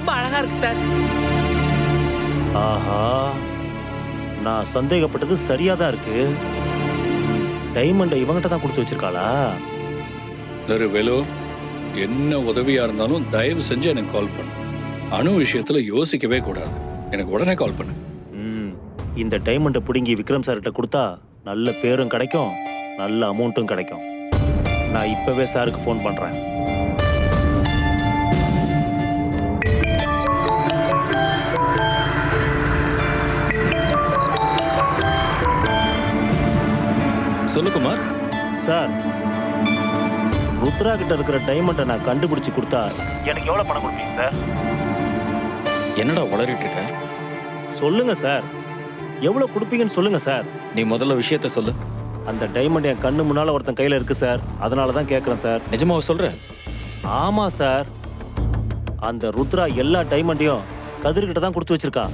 ரொம்ப அழகா இருக்கு சார். ஆஹா, நான் சந்தேகப்பட்டது சரியா தான் இருக்கு. டைமண்டை இவங்கிட்ட தான் கொடுத்து வச்சிருக்காளா? வேலு, என்ன உதவியா இருந்தாலும் தயவு செஞ்சு எனக்கு கால் பண்ணு. அணு விஷயத்துல யோசிக்கவே கூடாது. எனக்கு உடனே கால் பண்ணு. இந்த டைமண்டை பிடுங்கி விக்ரம் சார்கிட்ட கொடுத்தா நல்ல பேரும் கிடைக்கும், நல்ல அமௌண்ட்டும் கிடைக்கும். நான் இப்பவே சாருக்கு ஃபோன் பண்றேன். சொல்லு குமார். சார், ருத்ரா கிட்ட இருக்கிற டைமண்டை நான் கண்டுபிடிச்சு கொடுத்தா எனக்கு எவ்வளவு பணம் கொடுப்பீங்க சார்? என்னடா உளறிட்டு இருக்க? சொல்லுங்க சார், எவ்வளவு கொடுப்பீங்கன்னு சொல்லுங்க சார். நீ முதல்ல விஷயத்த சொல்லு. அந்த டைமண்ட் என் கண்ணு முன்னால ஒருத்தன் கையில இருக்கு சார், அதனால தான் கேட்கறேன் சார். நிஜமாவா சொல்ற? ஆமா சார், அந்த ருத்ரா எல்லா டைமண்டையும் கதிர்கிட்ட தான் கொடுத்து வச்சிருக்கா.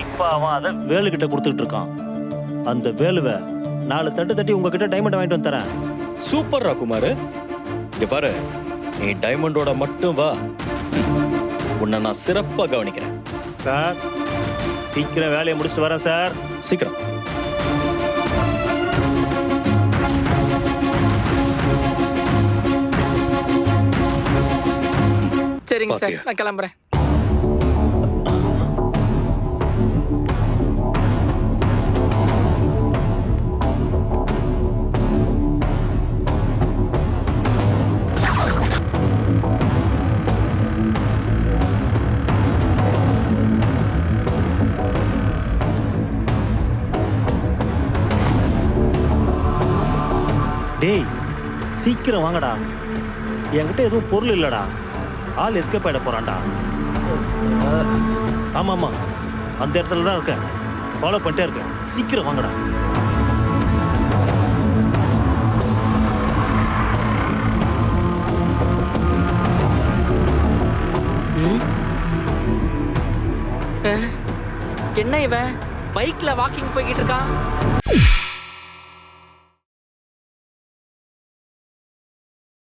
இப்ப அவன் அதை வேலுகிட்ட கொடுத்துட்டு இருக்கான். அந்த வேலுவை 4 தட்டு தட்டி உங்ககிட்ட டைமண்ட் வாங்கிட்டு வந்து தரேன். சூப்பர்ரா குமார். இங்க பாரு, நீ டைமண்டோட மட்டும் வா, உன்னை நான் சிறப்பா கவனிக்கிறேன். சார், சீக்கிரம் வேலையை முடிச்சுட்டு வரேன் சார். சீக்கிரம். சரிங்க சார், நான் கிளம்புறேன். டேய், சீக்கிரம் வாங்கடா, என்கிட்ட எதுவும் பொருள் இல்லடா. ஆள் எஸ்கேப் ஆயிட போறான்டா. ஆமா ஆமா, அந்த இடத்துல தான் இருக்கேன், ஃபாலோ பண்ணிட்டே இருக்கேன். சீக்கிரம் வாங்கடா. என்ன இவன் பைக்ல வாக்கிங் போய்கிட்டு இருக்கான்?